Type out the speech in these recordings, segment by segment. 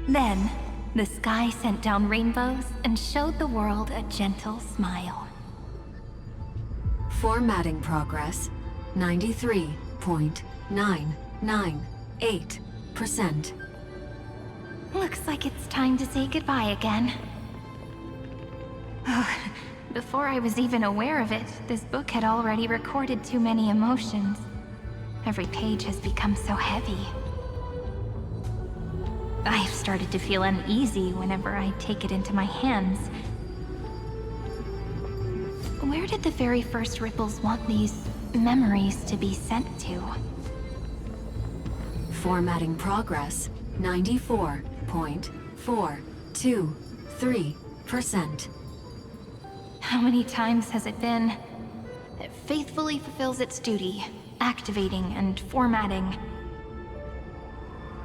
Then, the sky sent down rainbows and showed the world a gentle smile. Formatting progress, 93.998%. Looks like it's time to say goodbye again. Before I was even aware of it, this book had already recorded too many emotions. Every page has become so heavy. I've started to feel uneasy whenever I take it into my hands. Where did the very first ripples want these memories to be sent to? Formatting progress, 94.423%. How many times has it been? It faithfully fulfills its duty, activating and formatting.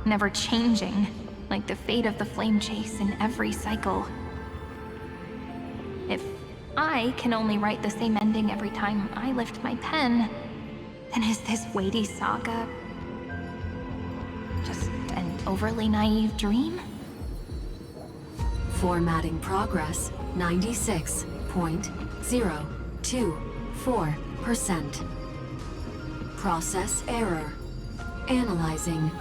Never changing, like the fate of the flame chase in every cycle. If I can only write the same ending every time I lift my pen, then is this weighty saga just an overly naive dream? Formatting progress, 96.024%. Process error. Analyzing.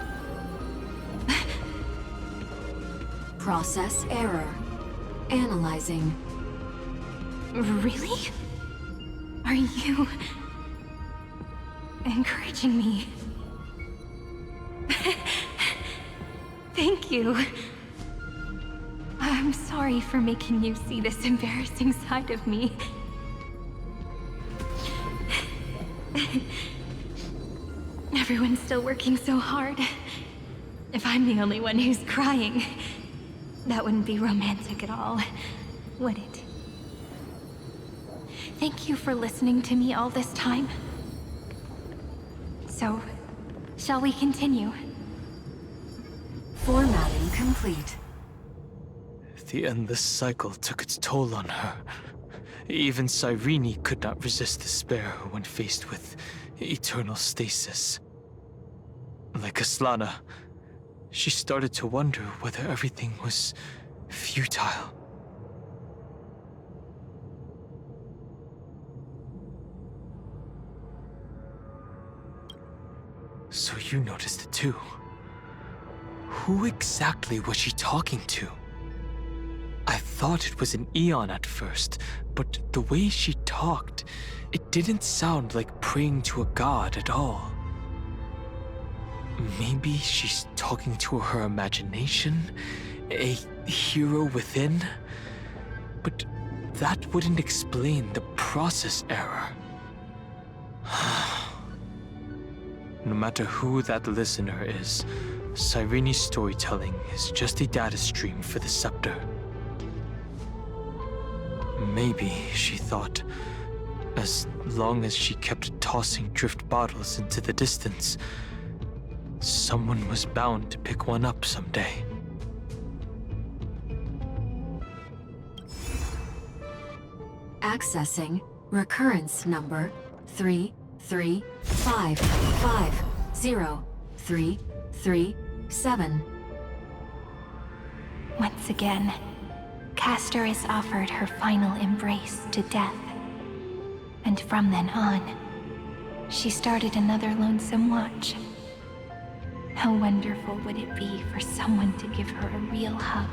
Process error. Analyzing. Really? Are you encouraging me? Thank you. I'm sorry for making you see this embarrassing side of me. Everyone's still working so hard. If I'm the only one who's crying, that wouldn't be romantic at all, would it? Thank you for listening to me all this time. So, shall we continue? Formatting complete. The endless cycle took its toll on her. Even Cyrene could not resist despair when faced with eternal stasis. Like Aslana, she started to wonder whether everything was futile. So you noticed it too. Who exactly was she talking to? I thought it was an Eon at first, but the way she talked, it didn't sound like praying to a god at all. Maybe she's talking to her imagination, a hero within? But that wouldn't explain the process error. No matter who that listener is, Cyrene's storytelling is just a data stream for the Scepter. Maybe, she thought, as long as she kept tossing drift bottles into the distance, someone was bound to pick one up someday. Accessing recurrence number 335503337. Once again, Castor is offered her final embrace to death. And from then on, she started another lonesome watch. How wonderful would it be for someone to give her a real hug?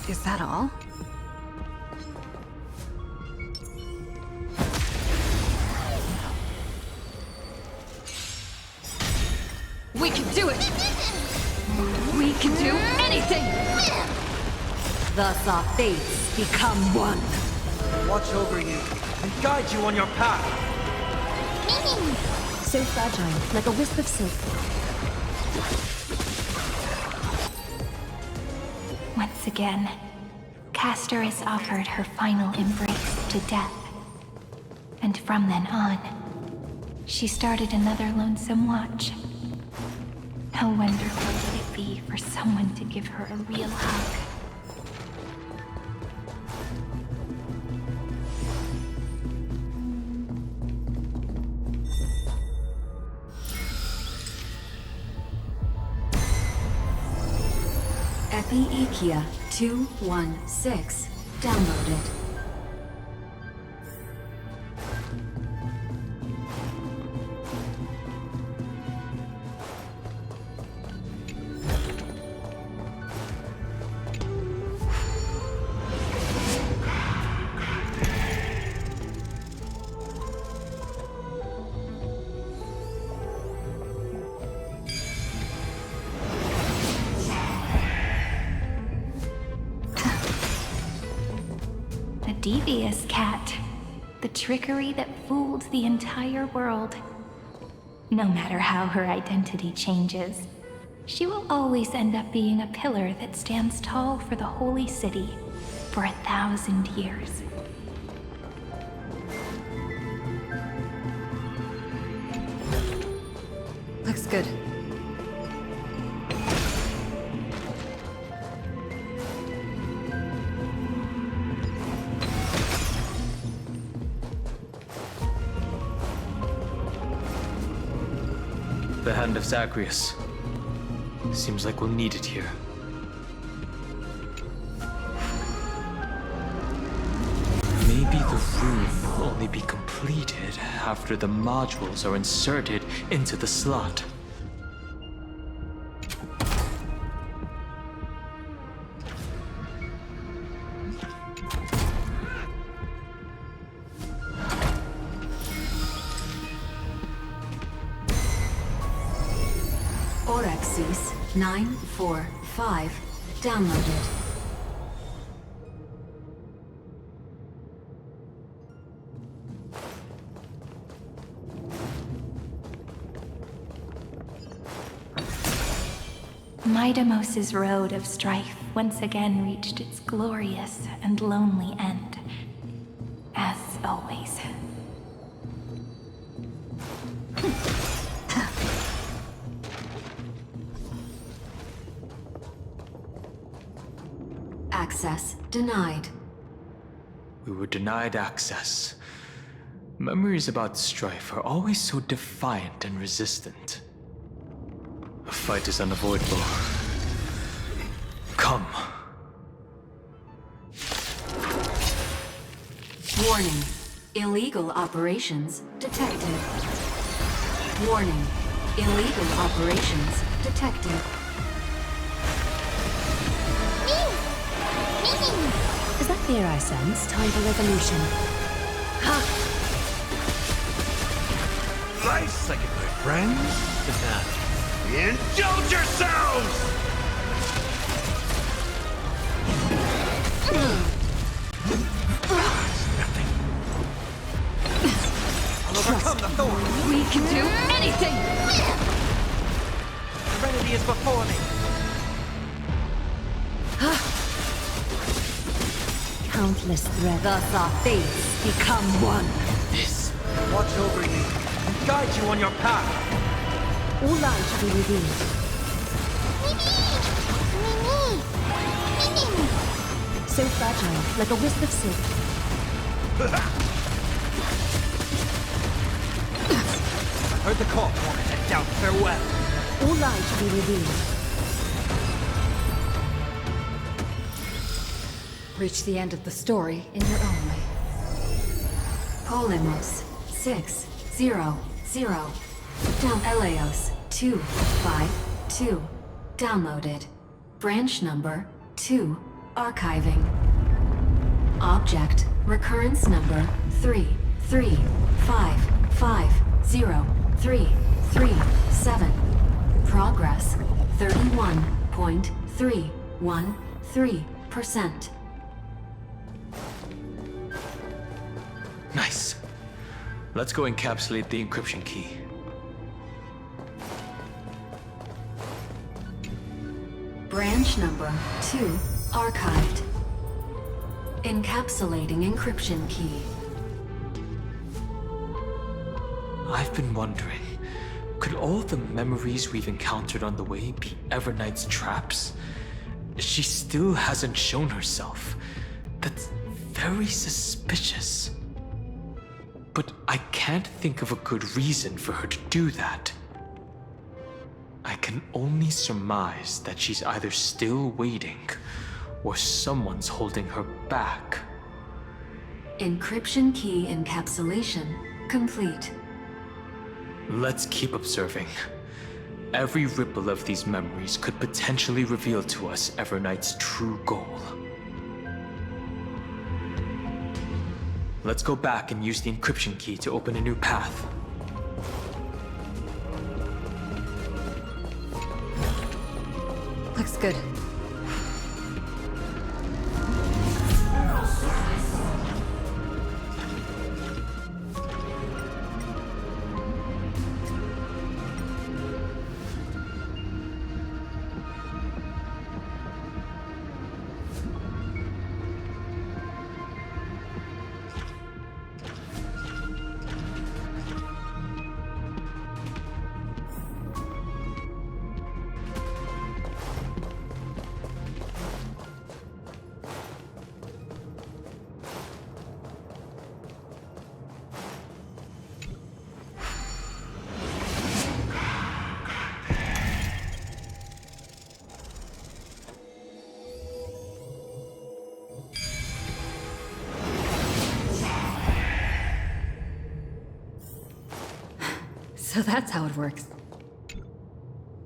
Is that all? We can do it! We can do anything! Thus our fates become one. Watch over you and guide you on your path. So fragile, like a wisp of silk. Once again, Castor is offered her final embrace to death. And from then on, she started another lonesome watch. How wonderful would it be for someone to give her a real hug? Epi-Ikia 216 downloaded. Devious cat. The trickery that fooled the entire world. No matter how her identity changes, she will always end up being a pillar that stands tall for the holy city for 1,000 years. Looks good. The hand of Zagreus. Seems like we'll need it here. Maybe the room will only be completed after the modules are inserted into the slot. Orexis 945 downloaded. Midamos's road of strife once again reached its glorious and lonely end. As always. Access denied. We were denied access. Memories about strife are always so defiant and resistant. A fight is unavoidable. Come. Warning. Illegal operations detected. Warning. Illegal operations detected. Is that fear I sense? Time for revolution. Nice second, my friends. Indulge yourselves! Nothing. I'll overcome the thorn. We can do anything! Serenity is before me. Countless threads. Thus our fates become one. This. Watch over you and guide you on your path. All light shall be revealed. So fragile, like a wisp of silk. I heard the call, and down farewell. All lies should be revealed. Reach the end of the story in your own way. Polymos 600. Down Eleos 252. Downloaded. Branch number 2. Archiving. Object recurrence number 3355037. Progress 31.313%. Nice. Let's go encapsulate the encryption key. Branch number 2 archived. Encapsulating encryption key. I've been wondering, could all the memories we've encountered on the way be Evernight's traps? She still hasn't shown herself. That's very suspicious. But I can't think of a good reason for her to do that. I can only surmise that she's either still waiting, or someone's holding her back. Encryption key encapsulation complete. Let's keep observing. Every ripple of these memories could potentially reveal to us Evernight's true goal. Let's go back and use the encryption key to open a new path. Looks good. So that's how it works.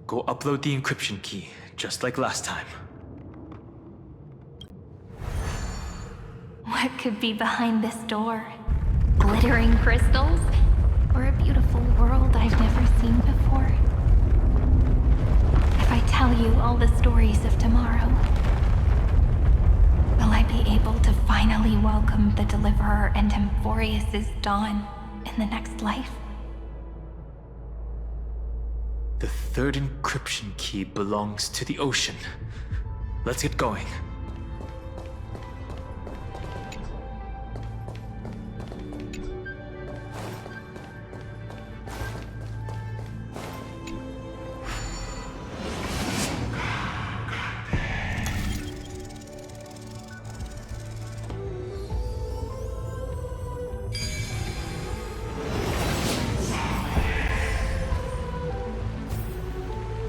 Go upload the encryption key, just like last time. What could be behind this door? Glittering crystals? Or a beautiful world I've never seen before? If I tell you all the stories of tomorrow, will I be able to finally welcome the Deliverer and Emphorius' dawn in the next life? The third encryption key belongs to the ocean. Let's get going.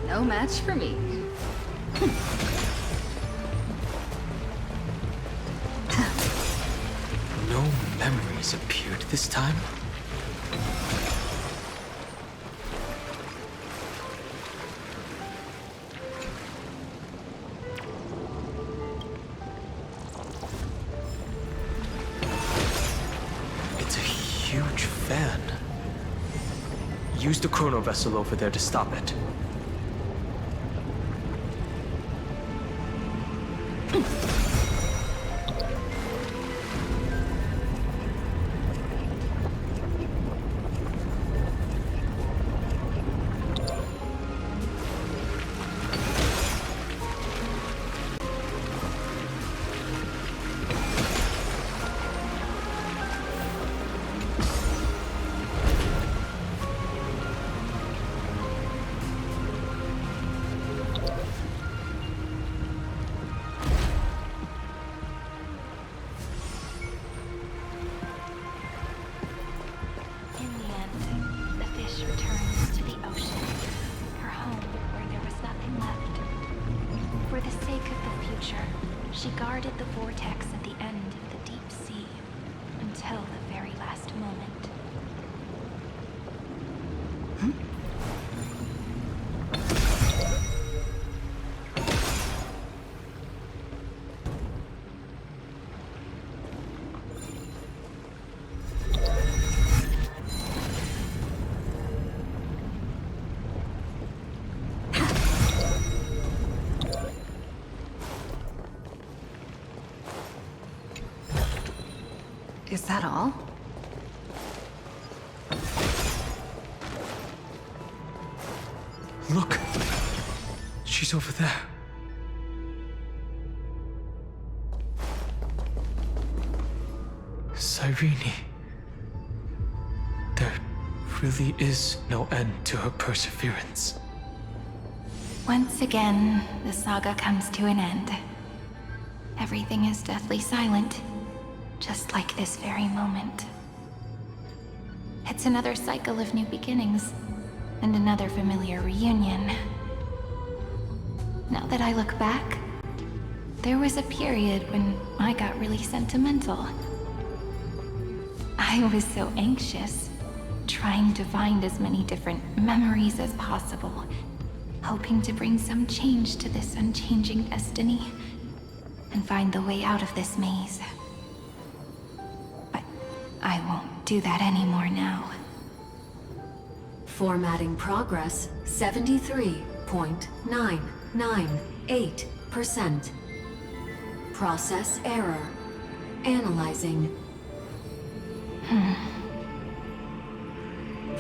No match for me. No memories appeared this time? It's a huge fan. Use the chrono vessel over there to stop it. She guarded the vortex at the end of the deep sea until the very last moment. Is that all? Look! She's over there. Cyrene. There really is no end to her perseverance. Once again, the saga comes to an end. Everything is deathly silent, just like this very moment. It's another cycle of new beginnings, and another familiar reunion. Now that I look back, there was a period when I got really sentimental. I was so anxious, trying to find as many different memories as possible, hoping to bring some change to this unchanging destiny, and find the way out of this maze. But I won't do that anymore now. Formatting progress 73.998%. Process error. Analyzing.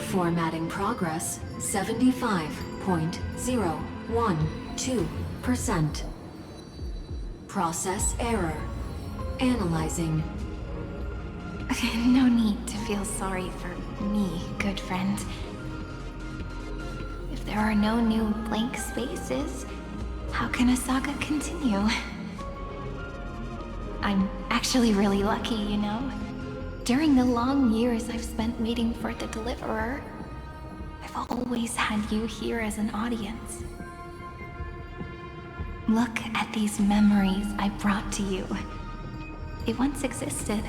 Formatting progress 75.012%. Process error. Analyzing. No need to feel sorry for me, good friend. If there are no new blank spaces, how can a saga continue? I'm actually really lucky, you know? During the long years I've spent waiting for the Deliverer, I've always had you here as an audience. Look at these memories I brought to you. They once existed,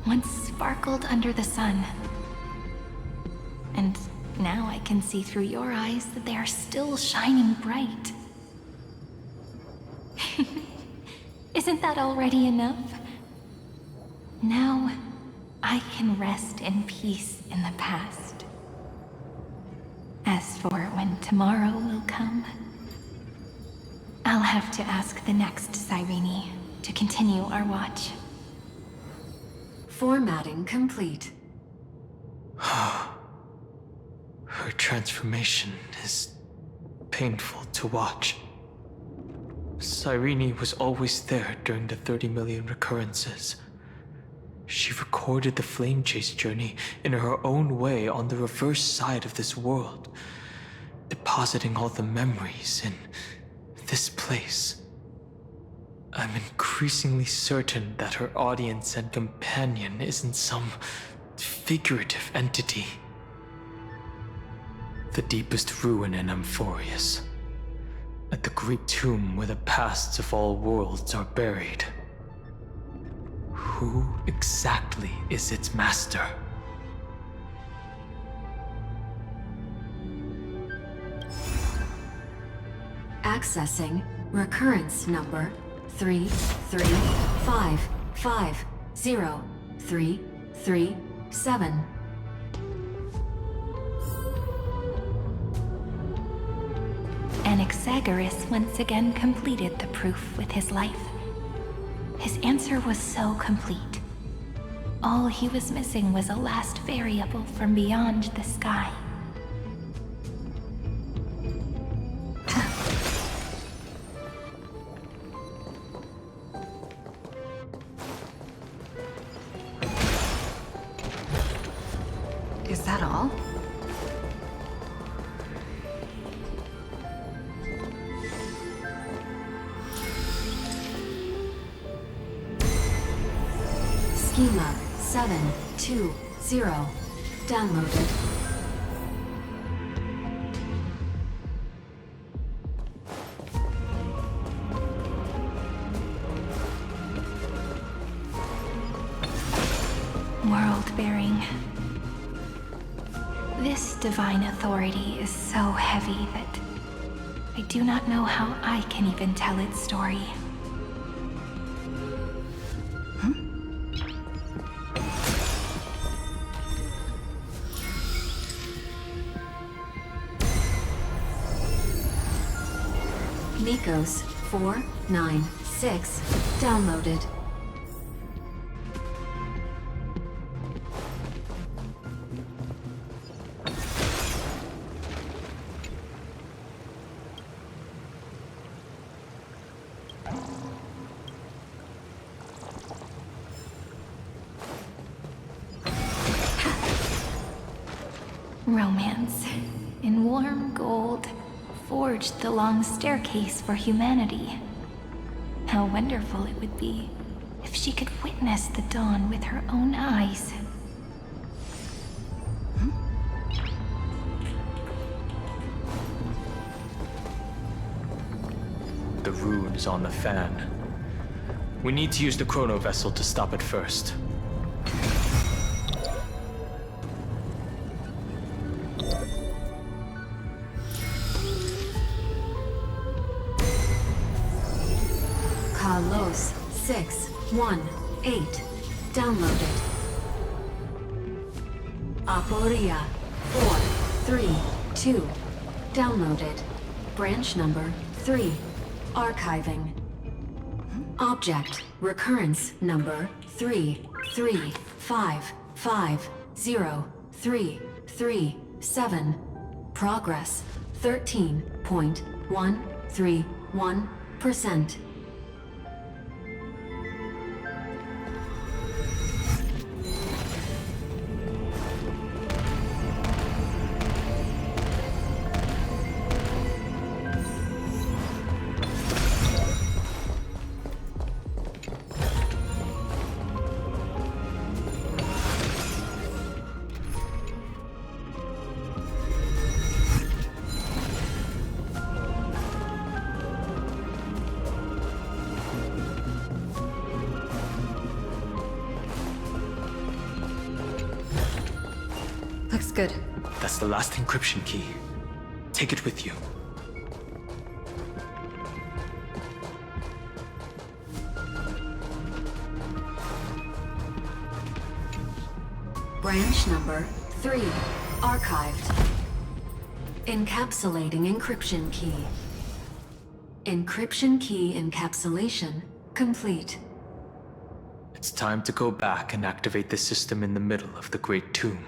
once sparkled under the sun. And now I can see through your eyes that they are still shining bright. Isn't that already enough? Now, I can rest in peace in the past. As for when tomorrow will come, I'll have to ask the next Cyrene to continue our watch. Formatting complete. Her transformation is painful to watch. Cyrene was always there during the 30 million recurrences. She recorded the flame chase journey in her own way on the reverse side of this world, depositing all the memories in this place. I'm increasingly certain that her audience and companion isn't some figurative entity. The deepest ruin in Amphorius, at the great tomb where the pasts of all worlds are buried. Who exactly is its master? Accessing recurrence number 335503337. Anaxagoras once again completed the proof with his life. His answer was so complete. All he was missing was a last variable from beyond the sky. Is that all? Schema 720. Downloaded. world-bearing. This divine authority is so heavy that I do not know how I can even tell its story. Nikos 496 downloaded. Romance, in warm gold, forged the long staircase for humanity. How wonderful it would be if she could witness the dawn with her own eyes. The rune's on the fan. We need to use the chrono vessel to stop it first. Carlos 618 downloaded. Aporia 432 downloaded. Branch number 3 archiving. Object recurrence number 335503337. Progress 13.131%. Looks good. That's the last encryption key. Take it with you. Branch number 3 archived. Encapsulating encryption key. Encryption key encapsulation complete. It's time to go back and activate the system in the middle of the Great Tomb.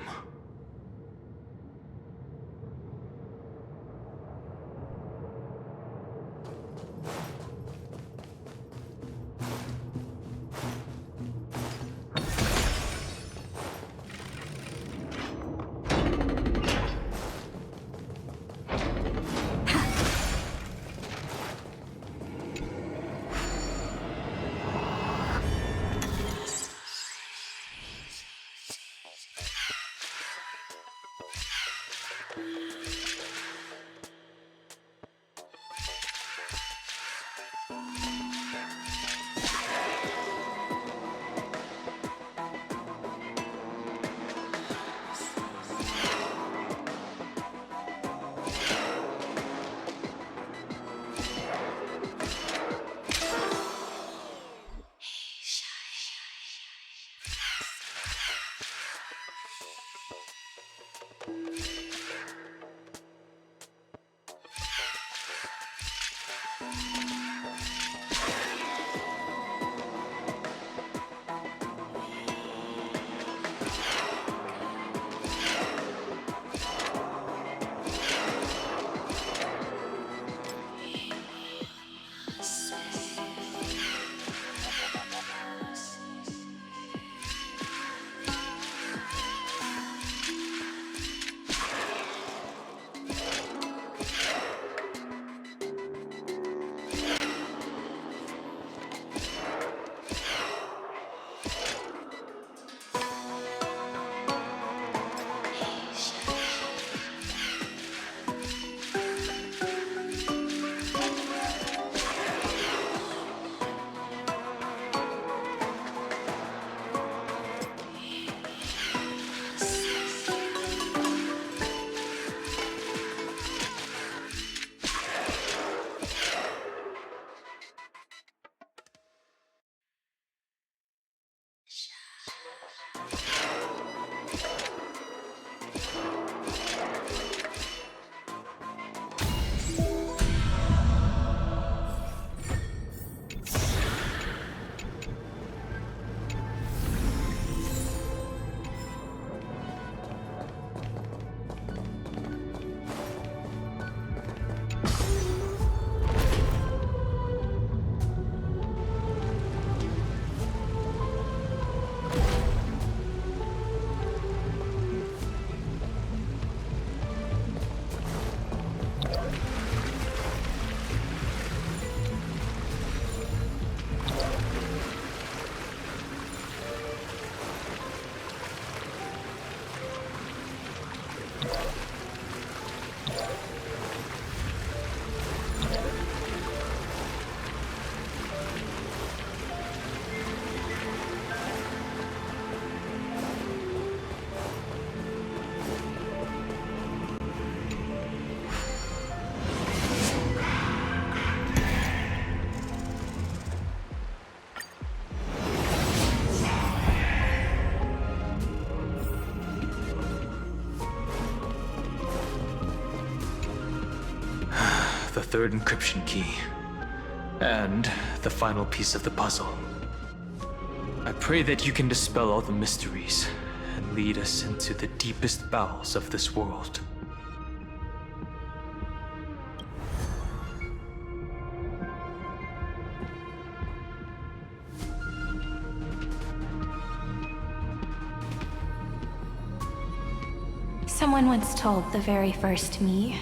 the third encryption key, and the final piece of the puzzle. I pray that you can dispel all the mysteries and lead us into the deepest bowels of this world. Someone once told the very first me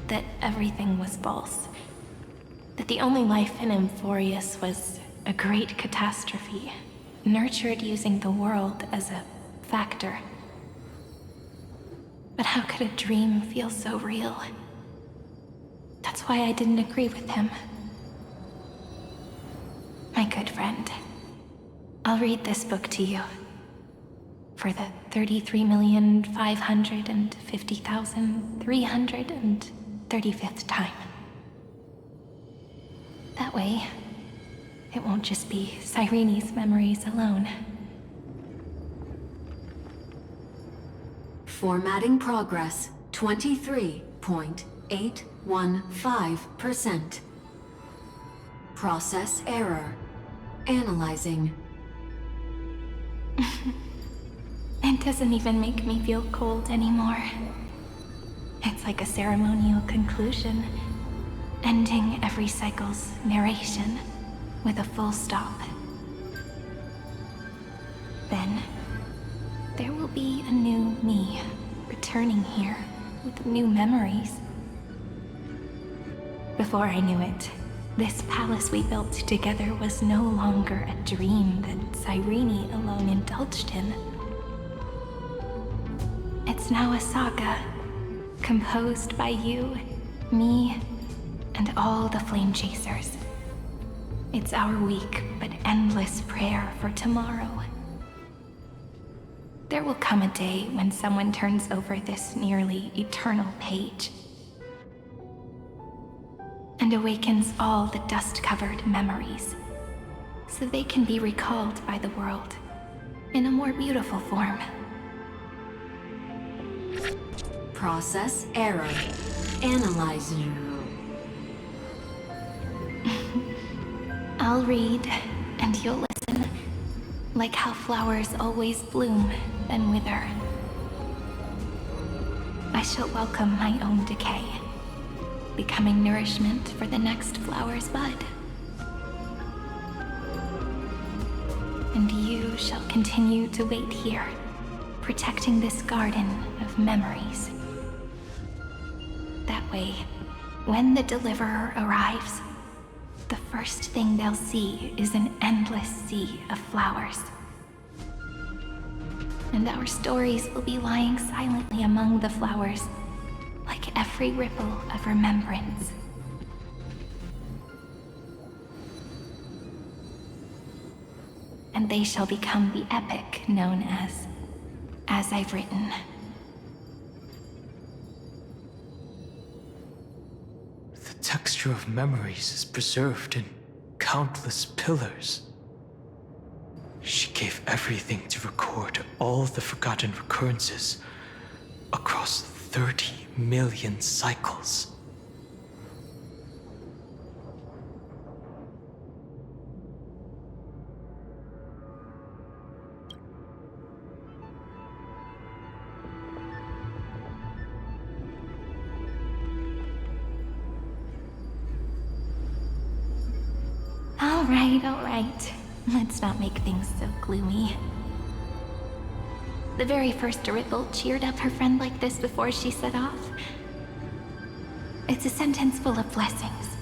that everything was false. That the only life in Amphorius was a great catastrophe, nurtured using the world as a factor. But how could a dream feel so real? That's why I didn't agree with him. My good friend, I'll read this book to you. For the 33,550,335th time. That way, it won't just be Cyrene's memories alone. Formatting progress 23.815%. Process error. Analyzing. It doesn't even make me feel cold anymore. It's like a ceremonial conclusion, ending every cycle's narration with a full stop. Then, there will be a new me returning here with new memories. Before I knew it, this palace we built together was no longer a dream that Cyrene alone indulged in. It's now a saga, composed by you, me, and all the Flame Chasers. It's our weak but endless prayer for tomorrow. There will come a day when someone turns over this nearly eternal page and awakens all the dust-covered memories, so they can be recalled by the world in a more beautiful form. Process error. Analyzing. I'll read, and you'll listen, like how flowers always bloom, then wither. I shall welcome my own decay, becoming nourishment for the next flower's bud. And you shall continue to wait here, protecting this garden of memories. That way, when the Deliverer arrives, the first thing they'll see is an endless sea of flowers. And our stories will be lying silently among the flowers, like every ripple of remembrance. And they shall become the epic known as I've Written. The texture of memories is preserved in countless pillars. She gave everything to record all the forgotten recurrences across 30 million cycles. All right. Let's not make things so gloomy. The very first Ripple cheered up her friend like this before she set off. It's a sentence full of blessings,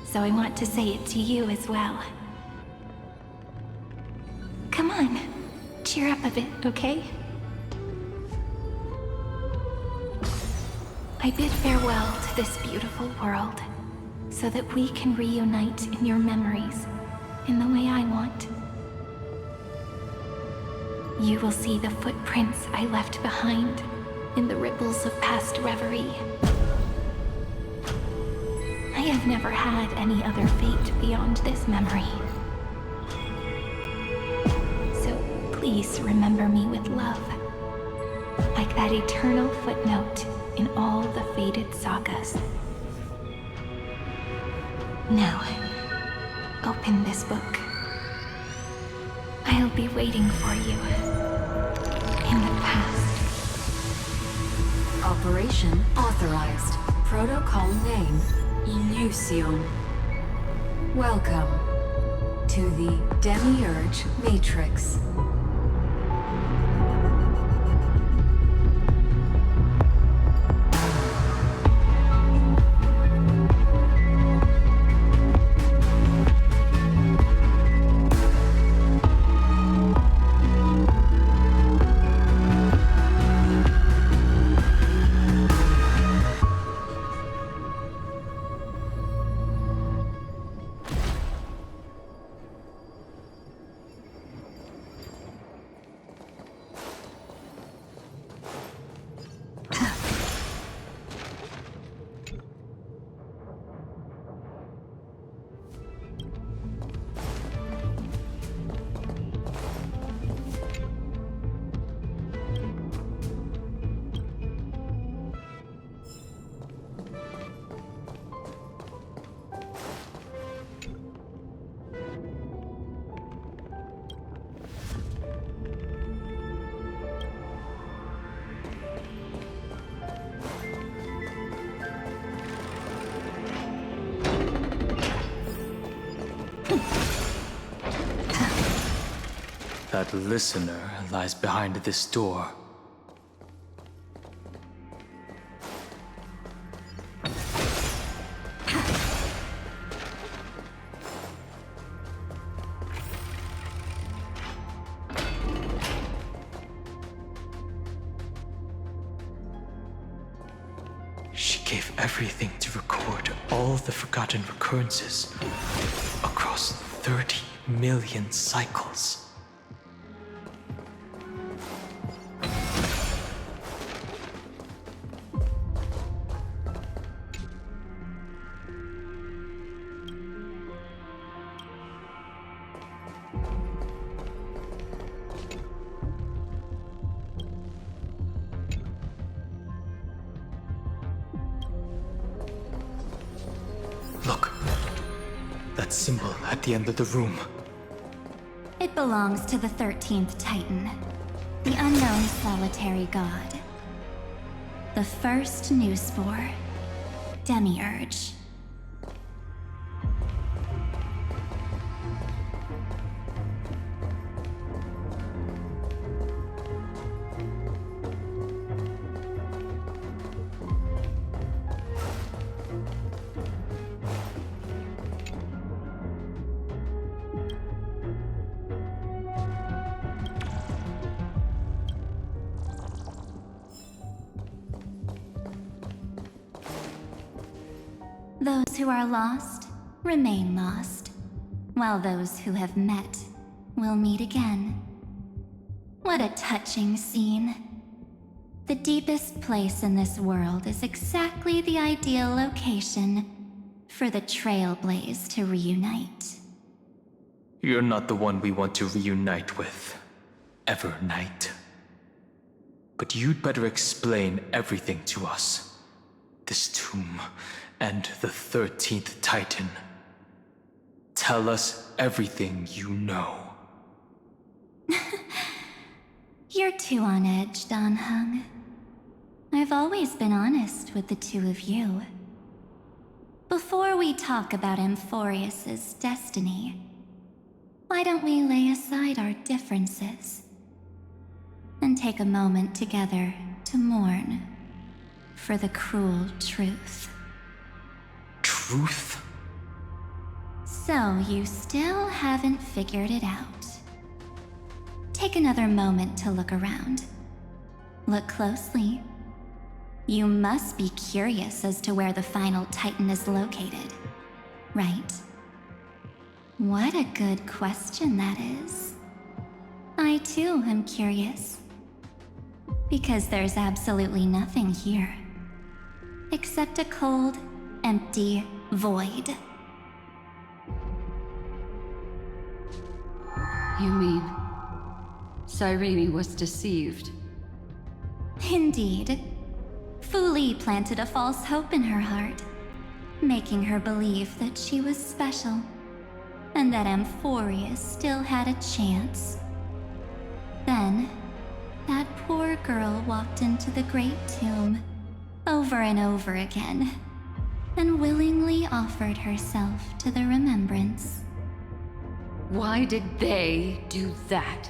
so I want to say it to you as well. Come on, cheer up a bit, okay? I bid farewell to this beautiful world, so that we can reunite in your memories, in the way I want. You will see the footprints I left behind in the ripples of past reverie. I have never had any other fate beyond this memory. So please remember me with love, like that eternal footnote in all the faded sagas. Now, open this book. I'll be waiting for you. In the past. Operation authorized. Protocol name, Illusion. Welcome to the Demiurge Matrix. That listener lies behind this door. She gave everything to record all the forgotten recurrences across 30 million cycles. Look, that symbol at the end of the room. It belongs to the 13th Titan, the unknown solitary god. The first new spore, Demiurge. Those who are lost remain lost, while those who have met will meet again. What a touching scene. The deepest place in this world is exactly the ideal location for the Trailblaze to reunite. You're not the one we want to reunite with, Evernight. But you'd better explain everything to us. This tomb and the 13th Titan. Tell us everything you know. You're too on edge, Dan Heng. I've always been honest with the two of you. Before we talk about Amphorius's destiny, why don't we lay aside our differences and take a moment together to mourn for the cruel truth? Truth? So you still haven't figured it out. Take another moment to look around. Look closely. You must be curious as to where the final Titan is located, right? What a good question that is. I too am curious. Because there's absolutely nothing here. Except a cold, empty void. You mean Cyrene was deceived? Indeed. Fu Li planted a false hope in her heart. making her believe that she was special, and that Amphorius still had a chance. Then, that poor girl walked into the Great Tomb over and over again, and willingly offered herself to the Remembrance. Why did they do that?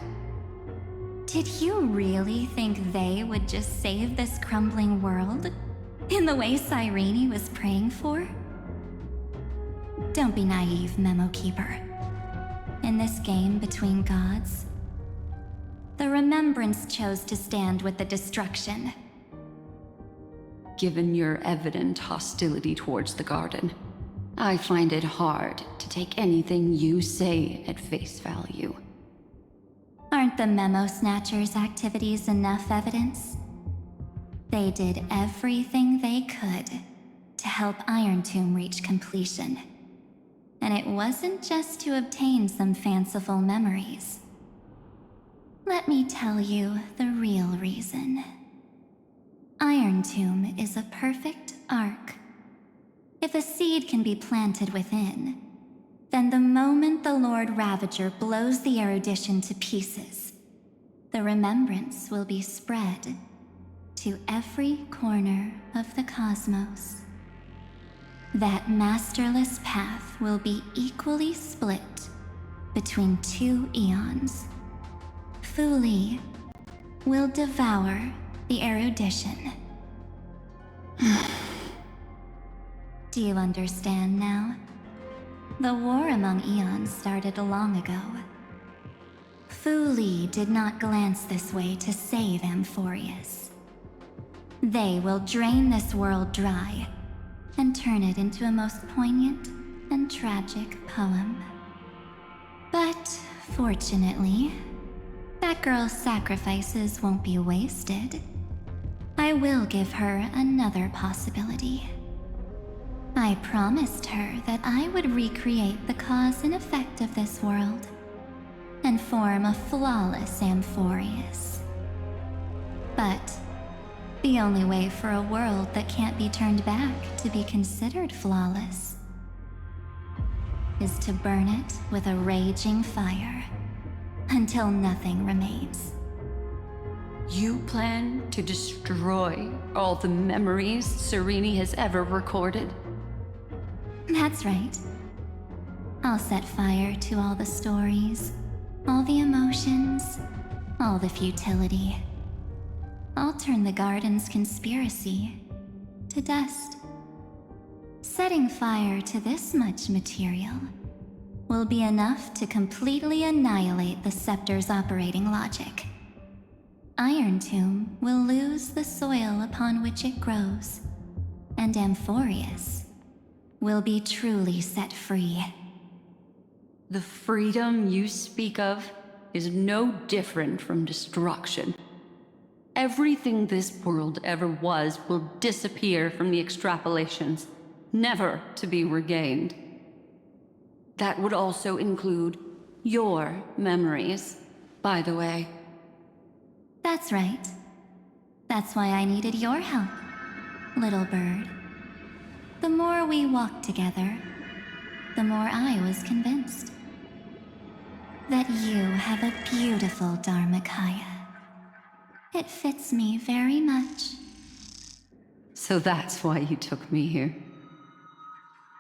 Did you really think they would just save this crumbling world? In the way Cyrene was praying for? Don't be naive, Memo Keeper. In this game between gods, the Remembrance chose to stand with the destruction. Given your evident hostility towards the Garden, I find it hard to take anything you say at face value. Aren't the Memo Snatchers' activities enough evidence? They did everything they could to help Iron Tomb reach completion. And it wasn't just to obtain some fanciful memories. Let me tell you the real reason. Iron Tomb is a perfect arc. If a seed can be planted within, then the moment the Lord Ravager blows the erudition to pieces, the remembrance will be spread to every corner of the cosmos. That masterless path will be equally split between two eons. Fu Li will devour the erudition. Do you understand now? The war among eons started long ago. Fu Li did not glance this way to save Amphorius. They will drain this world dry and turn it into a most poignant and tragic poem. But fortunately, that girl's sacrifices won't be wasted. I will give her another possibility. I promised her that I would recreate the cause and effect of this world and form a flawless Amphorius. But the only way for a world that can't be turned back to be considered flawless is to burn it with a raging fire until nothing remains. You plan to destroy all the memories Cyrene has ever recorded? That's right. I'll set fire to all the stories, all the emotions, all the futility. I'll turn the Garden's conspiracy to dust. Setting fire to this much material will be enough to completely annihilate the Scepter's operating logic. Iron Tomb will lose the soil upon which it grows, and Amphorius will be truly set free. The freedom you speak of is no different from destruction. Everything this world ever was will disappear from the extrapolations, never to be regained. That would also include your memories, by the way. That's right. That's why I needed your help, little bird. The more we walked together, the more I was convinced that you have a beautiful Dharmakaya. It fits me very much. So that's why you took me here.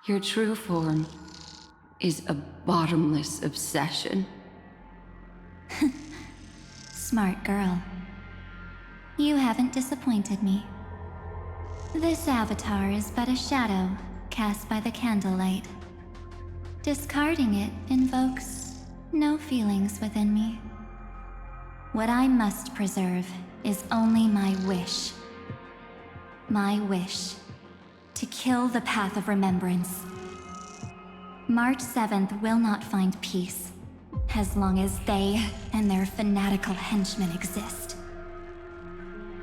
Your true form is a bottomless obsession. Smart girl. You haven't disappointed me. This avatar is but a shadow cast by the candlelight. Discarding it invokes no feelings within me. What I must preserve is only my wish. My wish to kill the Path of Remembrance. March 7th will not find peace as long as they and their fanatical henchmen exist.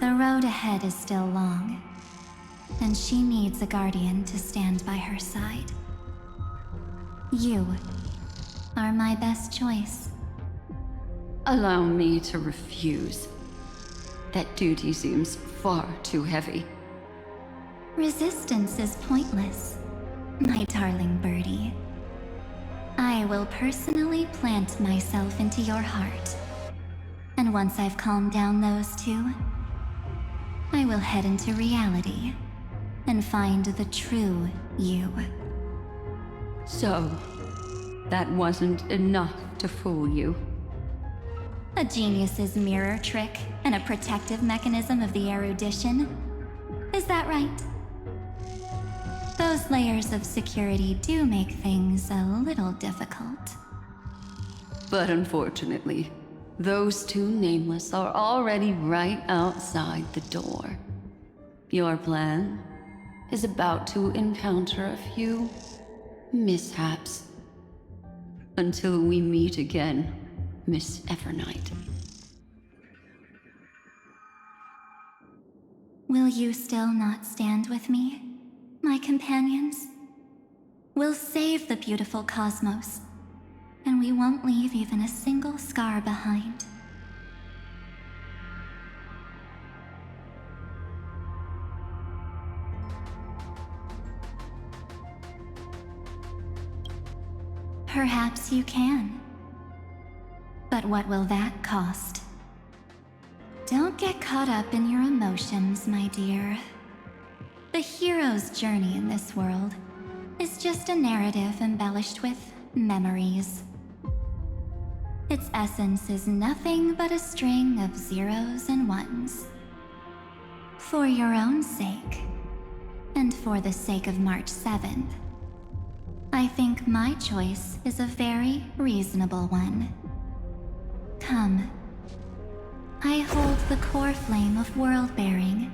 The road ahead is still long, and she needs a guardian to stand by her side. You are my best choice. Allow me to refuse. That duty seems far too heavy. Resistance is pointless. My darling birdie, I will personally plant myself into your heart. And once I've calmed down those two, I will head into reality and find the true you. So, that wasn't enough to fool you. A genius's mirror trick and a protective mechanism of the erudition. Is that right? Those layers of security do make things a little difficult. But unfortunately, those two nameless are already right outside the door. Your plan is about to encounter a few mishaps. Until we meet again, Miss Evernight. Will you still not stand with me, my companions? We'll save the beautiful cosmos, and we won't leave even a single scar behind. Perhaps you can. But what will that cost? Don't get caught up in your emotions, my dear. The hero's journey in this world is just a narrative embellished with memories. Its essence is nothing but a string of zeros and ones. For your own sake, and for the sake of March 7th, I think my choice is a very reasonable one. Come. I hold the core flame of world-bearing.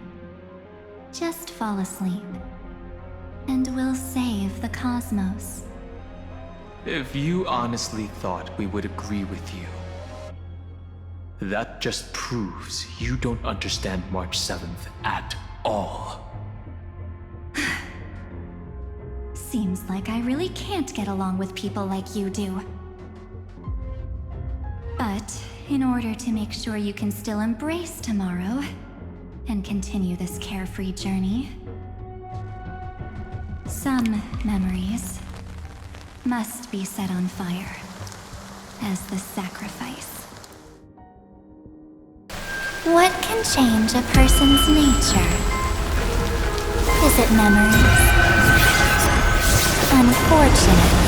Just fall asleep, and we'll save the cosmos. If you honestly thought we would agree with you, that just proves you don't understand March 7th at all. Seems like I really can't get along with people like you do. But in order to make sure you can still embrace tomorrow and continue this carefree journey, some memories must be set on fire as the sacrifice. What can change a person's nature? Is it memories? Unfortunately,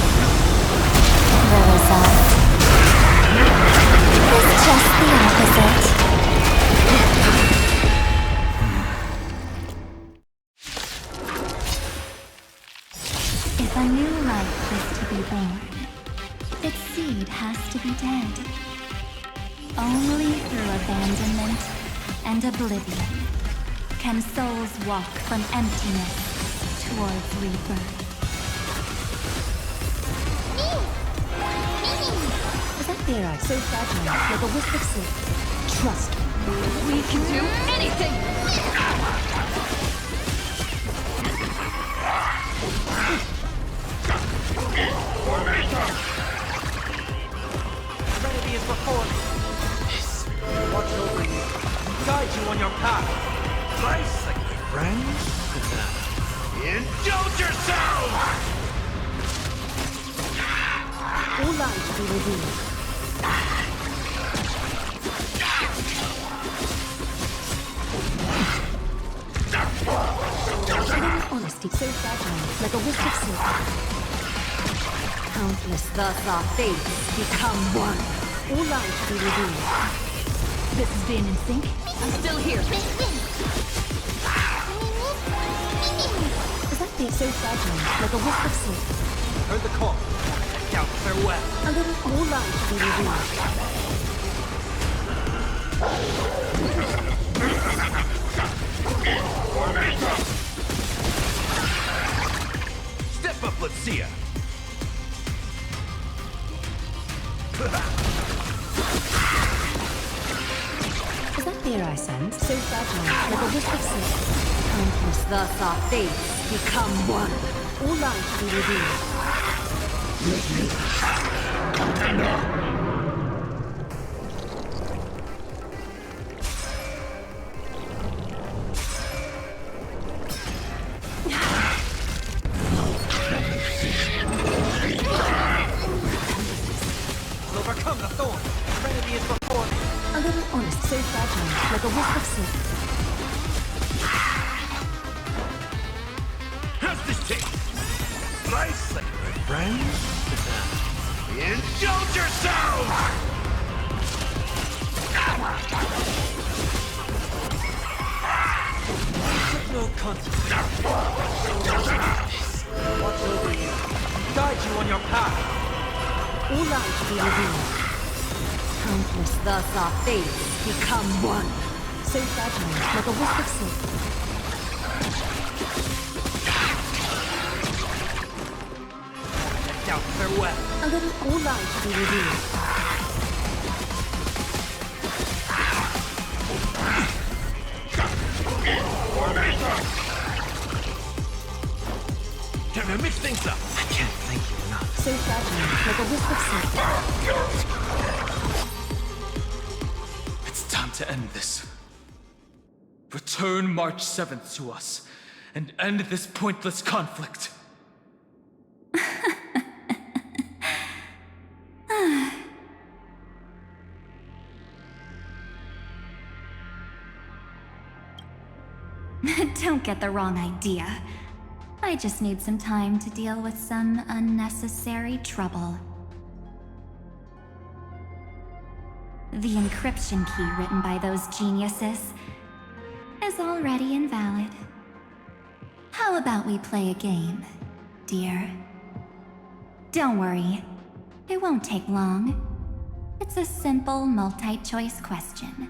the result is just the opposite. If a new life is to be born, its seed has to be dead. Only through abandonment and oblivion can souls walk from emptiness towards rebirth. There I so fragile, like a wisp of silk. Trust me. We can do anything! Serenity is before me. Watch over you and guide you on your path. Nice, like my friends. Indulge yourself! All lies to be revealed. Honesty so fragile, like a wisp of silk. Countless thus our fates become one. All lies to be revealed. This is being in sync. I'm still here. Is that thing so fragile, like a wisp of silk? Heard the call. Down farewell. A little all lies to be revealed. Step up, let's see ya. Is that fear I sense? So fragile, like a wisp of silk. Countless thus our fates become one. All lies to be revealed. of thorns. Trinity is before me. A little honest, so fragile, like a wisp of silk. How's this taste? Nice, my friends. Indulge yourselves! No consequence. Watch over you. Guide you on your path. All light be revealed. Countless thus our fates become one. So fragile, like a wisp of silk. Doubt farewell. A little all light be revealed. Can I mix things up? I can't thank you enough. So fragile, like a wisp of silk. It's time to end this. Return March 7th to us, and end this pointless conflict. Don't get the wrong idea. I just need some time to deal with some unnecessary trouble. The encryption key written by those geniuses is already invalid. How about we play a game, dear? Don't worry, it won't take long. It's a simple multi-choice question.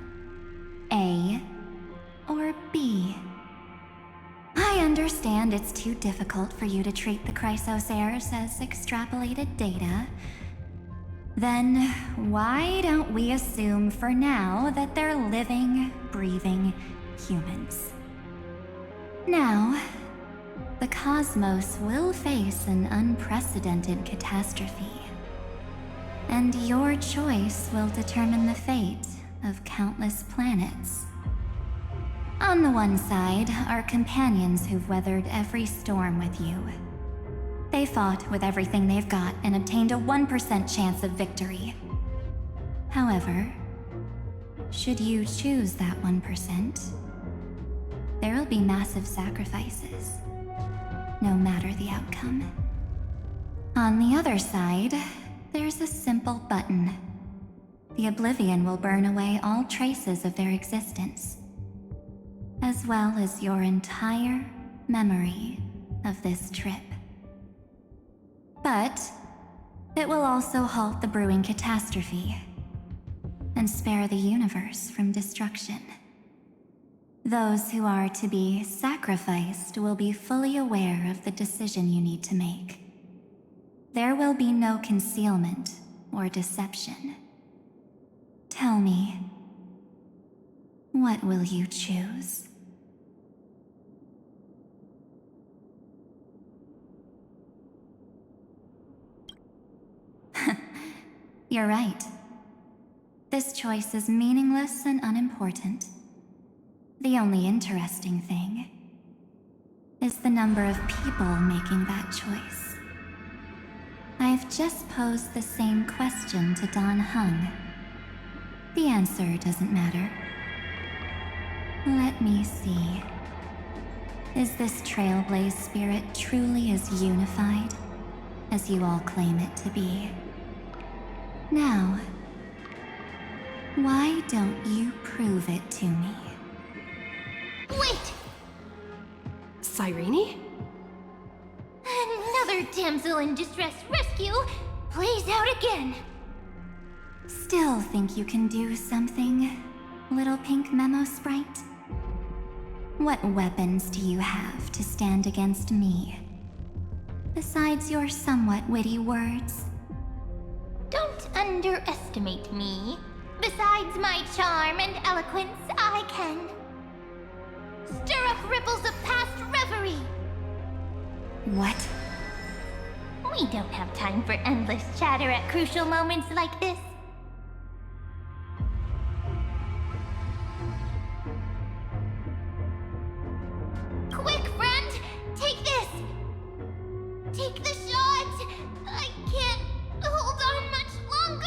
A or B? I understand it's too difficult for you to treat the Chrysos heirs as extrapolated data. Then why don't we assume for now that they're living, breathing humans? Now, the cosmos will face an unprecedented catastrophe. And your choice will determine the fate of countless planets. On the one side are companions who've weathered every storm with you. They fought with everything they've got and obtained a 1% chance of victory. However, should you choose that 1%, there will be massive sacrifices, no matter the outcome. On the other side, there's a simple button. The Oblivion will burn away all traces of their existence, as well as your entire memory of this trip. But it will also halt the brewing catastrophe and spare the universe from destruction. Those who are to be sacrificed will be fully aware of the decision you need to make. There will be no concealment or deception. Tell me, what will you choose? You're right. This choice is meaningless and unimportant. The only interesting thing is the number of people making that choice. I've just posed the same question to Don Hung. The answer doesn't matter. Let me see. Is this Trailblaze spirit truly as unified as you all claim it to be? Now, why don't you prove it to me? Wait! Cyrene? Another damsel in distress rescue plays out again. Still think you can do something, little pink memo sprite? What weapons do you have to stand against me? Besides your somewhat witty words? Don't underestimate me. Besides my charm and eloquence, I can stir up ripples of past reverie. What? We don't have time for endless chatter at crucial moments like this. Quick, friend! Take this! Take the shot! I can't hold on much longer!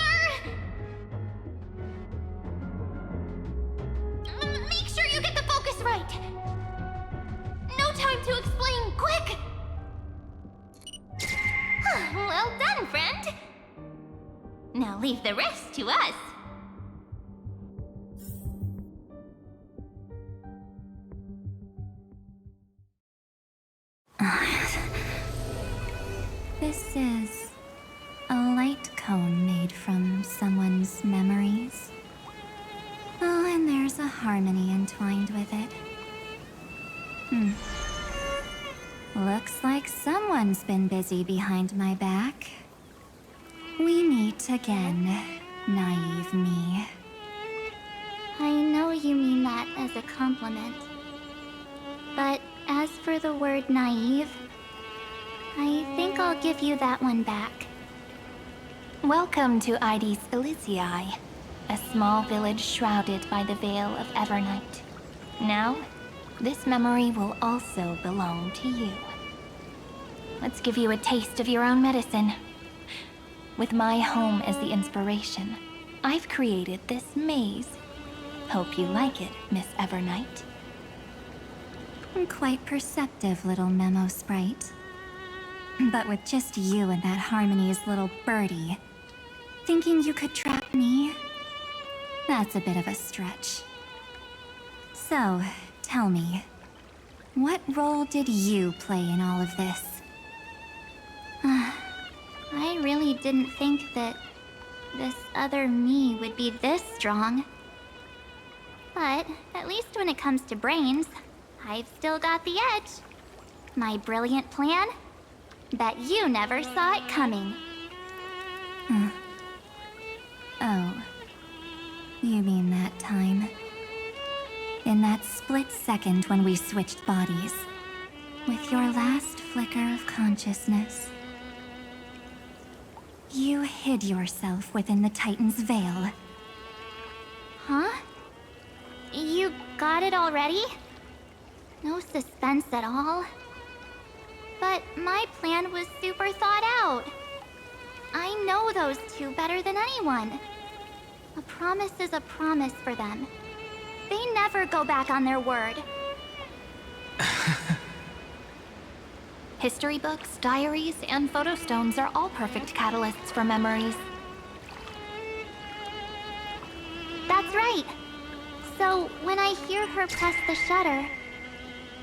Now leave the rest to us. This is a light cone made from someone's memories. Oh, and there's a harmony entwined with it. Looks like someone's been busy behind my back. We meet again, naive me. I know you mean that as a compliment. But as for the word naive, I think I'll give you that one back. Welcome to Ides Elysiae, a small village shrouded by the veil of Evernight. Now, this memory will also belong to you. Let's give you a taste of your own medicine. With my home as the inspiration, I've created this maze. Hope you like it, Miss Evernight. Quite perceptive little memo sprite. But with just you and that Harmony's little birdie, thinking you could trap me? That's a bit of a stretch. So, tell me, what role did you play in all of this? I really didn't think that this other me would be this strong. But at least when it comes to brains, I've still got the edge. My brilliant plan? Bet you never saw it coming. Oh, you mean that time? In that split second when we switched bodies, with your last flicker of consciousness, you hid yourself within the Titan's veil. Huh? You got it already? No suspense at all. But my plan was super thought out. I know those two better than anyone. A promise is a promise for them. They never go back on their word. History books, diaries, and photostones are all perfect catalysts for memories. That's right. So when I hear her press the shutter,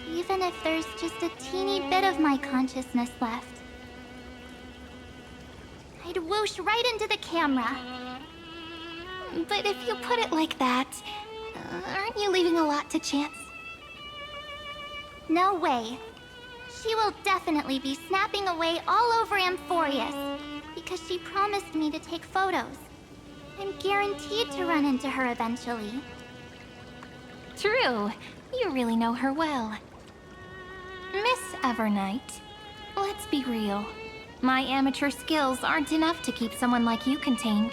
even if there's just a teeny bit of my consciousness left, I'd whoosh right into the camera. But if you put it like that, aren't you leaving a lot to chance? No way. She will definitely be snapping away all over Amphorius, because she promised me to take photos. I'm guaranteed to run into her eventually. True. You really know her well. Miss Evernight, let's be real. My amateur skills aren't enough to keep someone like you contained.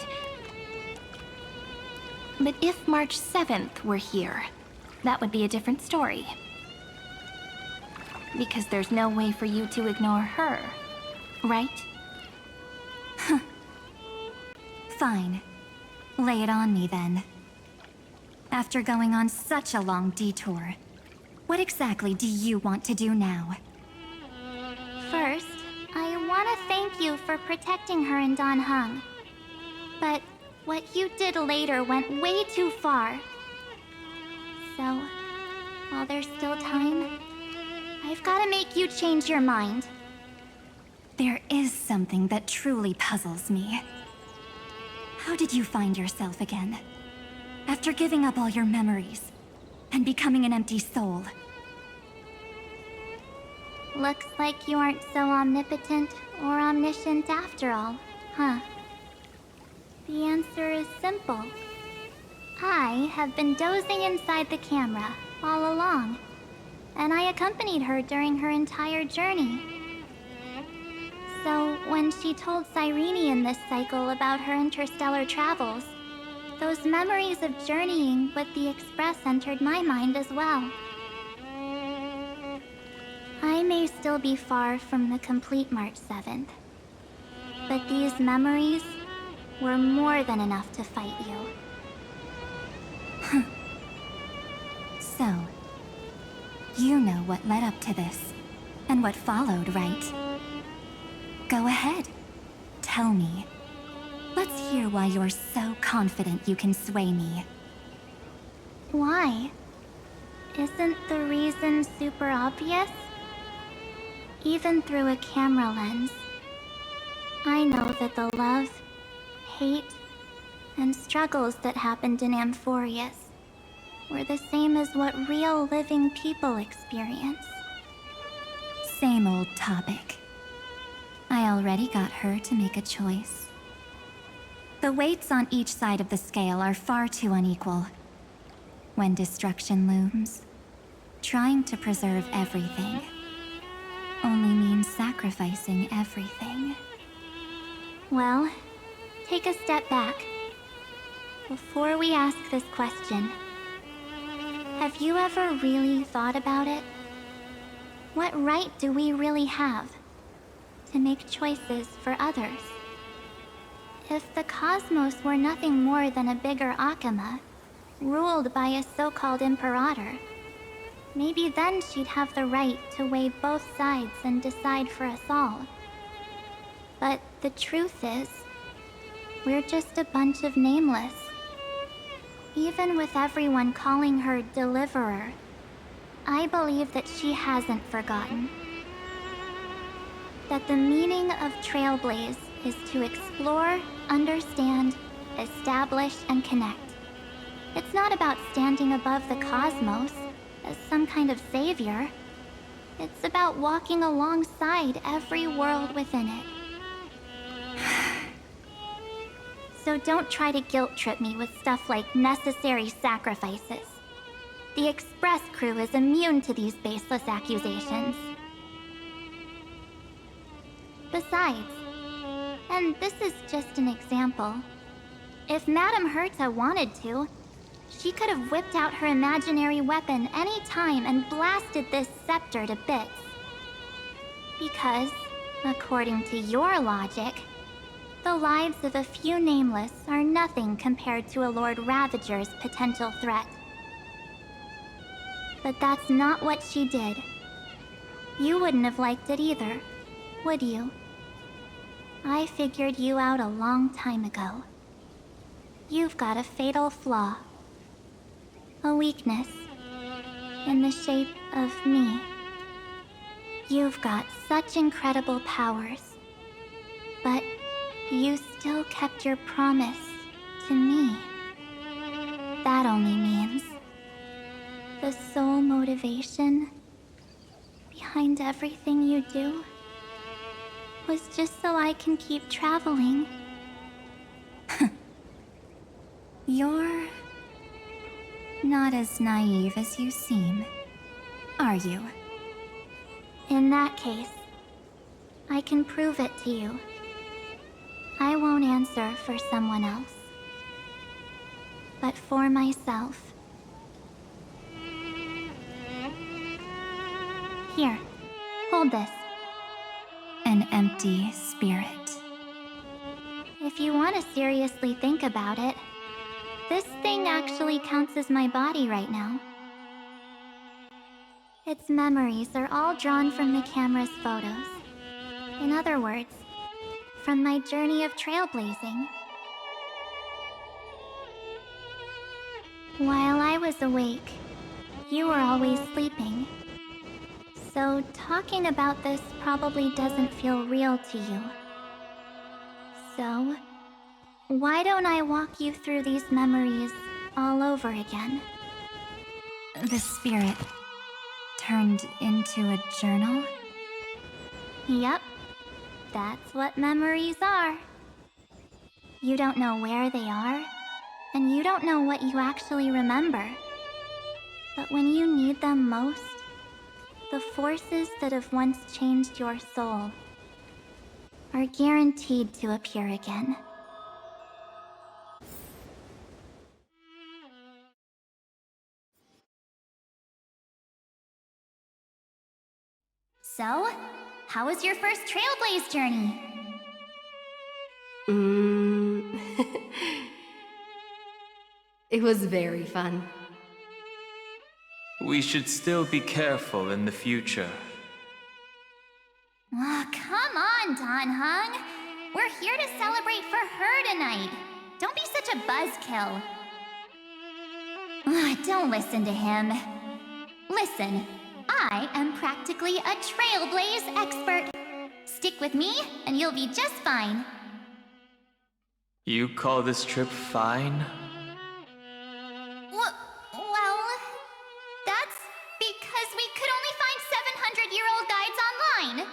But if March 7th were here, that would be a different story. Because there's no way for you to ignore her, right? Fine. Lay it on me then. After going on such a long detour, what exactly do you want to do now? First, I want to thank you for protecting her and Don Hung. But what you did later went way too far. So, while there's still time, I've got to make you change your mind. There is something that truly puzzles me. How did you find yourself again? After giving up all your memories and becoming an empty soul. Looks like you aren't so omnipotent or omniscient after all, huh? The answer is simple. I have been dozing inside the camera all along, and I accompanied her during her entire journey. So when she told Cyrene in this cycle about her interstellar travels, those memories of journeying with the Express entered my mind as well. I may still be far from the complete March 7th, but these memories were more than enough to fight you. So, you know what led up to this, and what followed, right? Go ahead. Tell me. Let's hear wonder why you're so confident you can sway me. Why? Isn't the reason super obvious? Even through a camera lens, I know that the love, hate, and struggles that happened in Amphorius were the same as what real living people experience. Same old topic. I already got her to make a choice. The weights on each side of the scale are far too unequal. When destruction looms, trying to preserve everything only means sacrificing everything. Well, take a step back. Before we ask this question, have you ever really thought about it? What right do we really have to make choices for others? If the cosmos were nothing more than a bigger Akama, ruled by a so-called imperator, maybe then she'd have the right to weigh both sides and decide for us all. But the truth is, we're just a bunch of nameless. Even with everyone calling her Deliverer, I believe that she hasn't forgotten. That the meaning of Trailblaze is to explore, understand, establish, and connect. It's not about standing above the cosmos as some kind of savior. It's about walking alongside every world within it. So don't try to guilt-trip me with stuff like necessary sacrifices. The Express crew is immune to these baseless accusations. Besides, and this is just an example, if Madame Herta wanted to, she could have whipped out her imaginary weapon any time and blasted this scepter to bits. Because, according to your logic, the lives of a few nameless are nothing compared to a Lord Ravager's potential threat. But that's not what she did. You wouldn't have liked it either, would you? I figured you out a long time ago. You've got a fatal flaw. A weakness. In the shape of me. You've got such incredible powers. But you still kept your promise to me. That only means the sole motivation behind everything you do was just so I can keep traveling. You're not as naive as you seem, are you? In that case, I can prove it to you. I won't answer for someone else, but for myself. Here, hold this. An empty spirit. If you want to seriously think about it, this thing actually counts as my body right now. Its memories are all drawn from the camera's photos. In other words, from my journey of trailblazing. While I was awake, you were always sleeping. So talking about this probably doesn't feel real to you. So, why don't I walk you through these memories all over again? The spirit turned into a journal? Yep, that's what memories are. You don't know where they are, and you don't know what you actually remember. But when you need them most, the forces that have once changed your soul are guaranteed to appear again. So, how was your first Trailblaze journey? It was very fun. We should still be careful in the future. Aw, come on, Don Hung. We're here to celebrate for her tonight. a buzzkill. Don't listen to him. Listen, I am practically a Trailblaze expert. Stick with me, and you'll be just fine. You call this trip fine? Well, that's because we could only find 700-year-old guides online.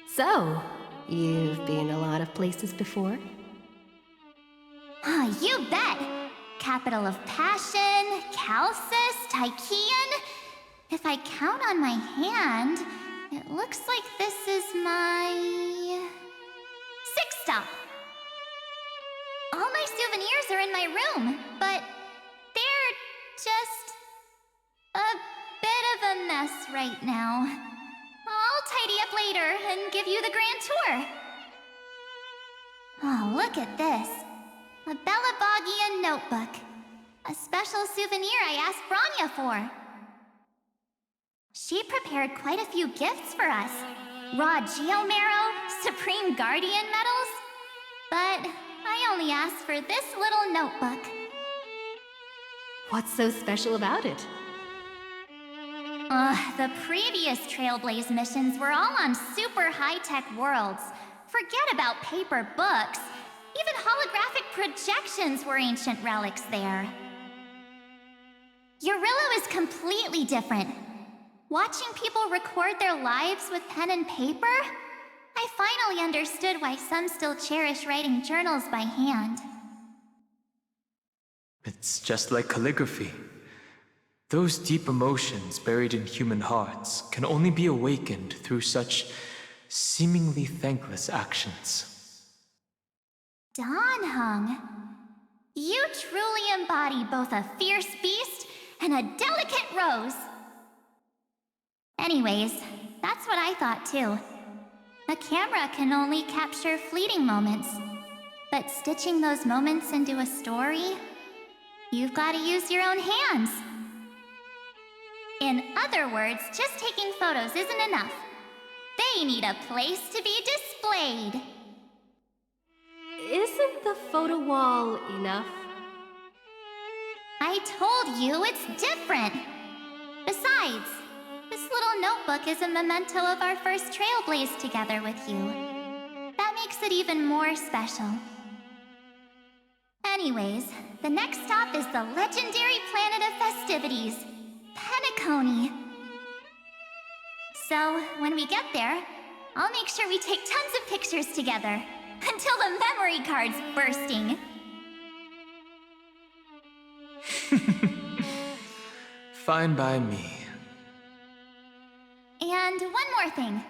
So, you've been a lot of places before? You bet! Capital of Passion, Calcis, Tychean. If I count on my hand, it looks like this is my... 6th stop. All my souvenirs are in my room, but they're just a bit of a mess right now. I'll tidy up later and give you the grand tour. Oh, look at this. A Belabogian notebook. A special souvenir I asked Branya for. She prepared quite a few gifts for us. Raw Geomarrow, Supreme Guardian medals. But I only asked for this little notebook. What's so special about it? The previous Trailblaze missions were all on super high-tech worlds. Forget about paper books. Even holographic projections were ancient relics there. Eurillo is completely different. Watching people record their lives with pen and paper, I finally understood why some still cherish writing journals by hand. It's just like calligraphy. Those deep emotions buried in human hearts can only be awakened through such seemingly thankless actions. Danheng, you truly embody both a fierce beast and a delicate rose. Anyways, that's what I thought too. A camera can only capture fleeting moments, but stitching those moments into a story, you've got to use your own hands. In other words, just taking photos isn't enough. They need a place to be displayed. Isn't the photo wall enough? I told you it's different. Besides, this little notebook is a memento of our first Trailblaze together with you. That makes it even more special. Anyways, the next stop is the legendary planet of festivities, Penacony. So, when we get there, I'll make sure we take tons of pictures together, until the memory card's bursting. Fine by me. And one more thing.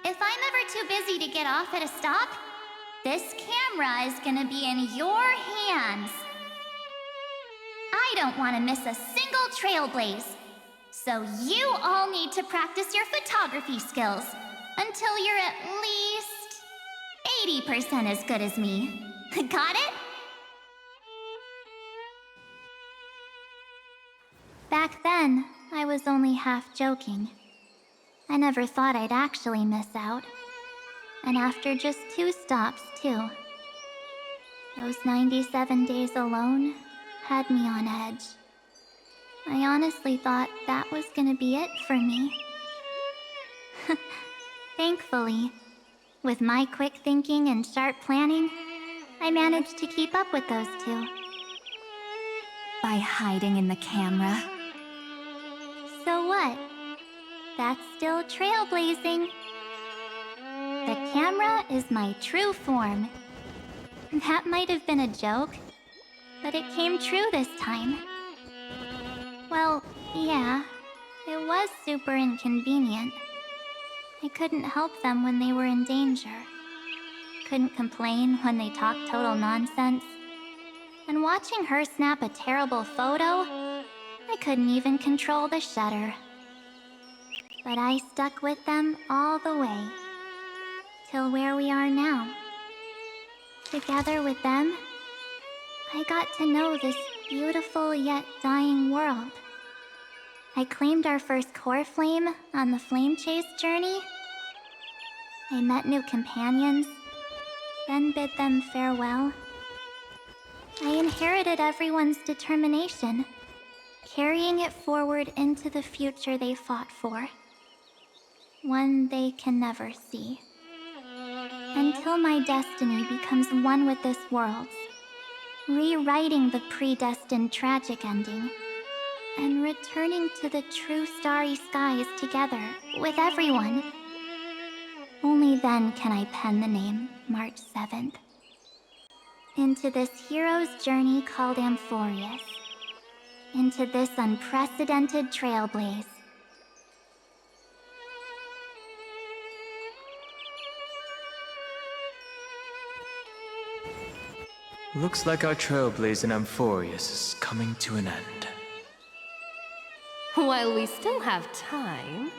If I'm ever too busy to get off at a stop, this camera is gonna be in your hands. I don't want to miss a single Trailblaze. So you all need to practice your photography skills until you're at least 80% as good as me. Got it? Back then, I was only half joking. I never thought I'd actually miss out. And after just 2 stops, too. Those 97 days alone had me on edge. I honestly thought that was gonna be it for me. Thankfully, with my quick thinking and sharp planning, I managed to keep up with those 2. By hiding in the camera. So what? That's still trailblazing. The camera is my true form. That might have been a joke, but it came true this time. Well, yeah, it was super inconvenient. I couldn't help them when they were in danger. Couldn't complain when they talked total nonsense. And watching her snap a terrible photo, I couldn't even control the shutter. But I stuck with them all the way. Till where we are now. Together with them, I got to know this beautiful yet dying world. I claimed our first core flame on the flame chase journey. I met new companions, then bid them farewell. I inherited everyone's determination, carrying it forward into the future they fought for. One they can never see. Until my destiny becomes one with this world's, rewriting the predestined tragic ending, and returning to the true starry skies together with everyone. Only then can I pen the name March 7th. Into this hero's journey called Amphorius. Into this unprecedented trailblaze. Looks like our Trailblaze in Amphorius is coming to an end. While we still have time,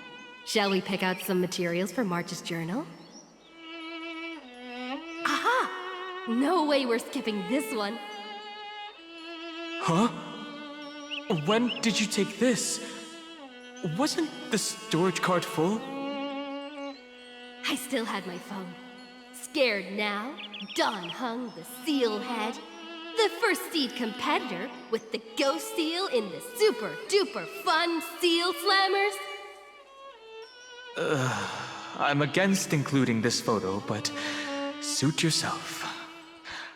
shall we pick out some materials for March's journal? Aha! No way we're skipping this one. Huh? When did you take this? Wasn't the storage cart full? I still had my phone. Scared now, Dawn hung the seal head. The first seed competitor with the ghost seal in the super duper fun seal slammers. I'm against including this photo, but suit yourself.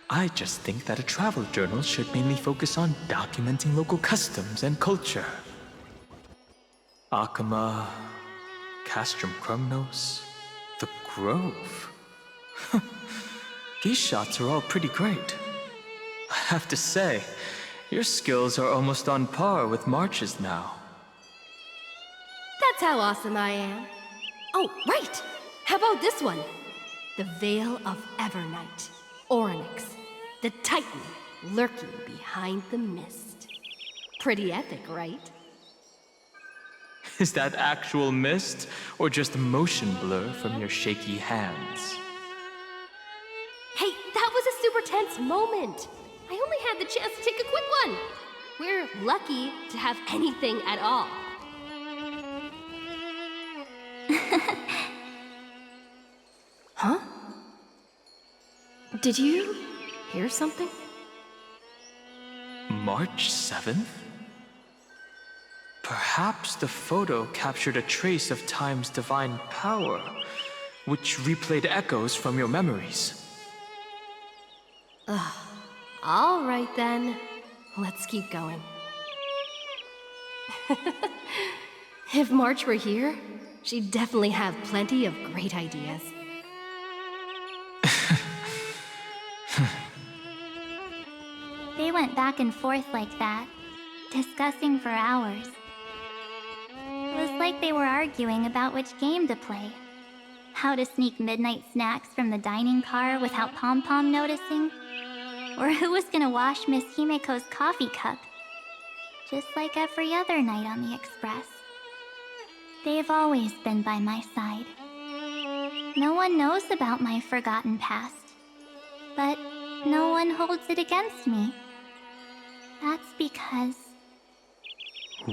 I just think that a travel journal should mainly focus on documenting local customs and culture. Akama, Castrum Krumnos, the Grove. These shots are all pretty great. I have to say, your skills are almost on par with March's now. That's how awesome I am. Oh, right! How about this one? The Veil of Evernight. Oryx, the Titan lurking behind the mist. Pretty epic, right? Is that actual mist, or just a motion blur from your shaky hands? Hey, that was a super tense moment. I only had the chance to take a quick one. We're lucky to have anything at all. Huh? Did you hear something? March 7th? Perhaps the photo captured a trace of time's divine power, which replayed echoes from your memories. All right then, let's keep going. If March were here, she'd definitely have plenty of great ideas. They went back and forth like that, discussing for hours. It was like they were arguing about which game to play. How to sneak midnight snacks from the dining car without Pom-Pom noticing. Or who was gonna wash Miss Himeko's coffee cup. Just like every other night on the Express. They've always been by my side. No one knows about my forgotten past. But no one holds it against me. That's because...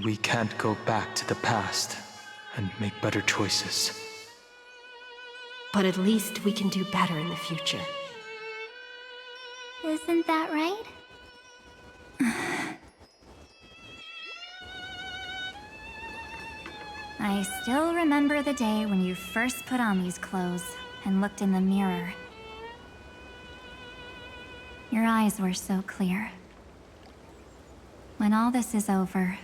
We can't go back to the past and make better choices. But at least we can do better in the future. Isn't that right? I still remember the day when you first put on these clothes and looked in the mirror. Your eyes were so clear. When all this is over,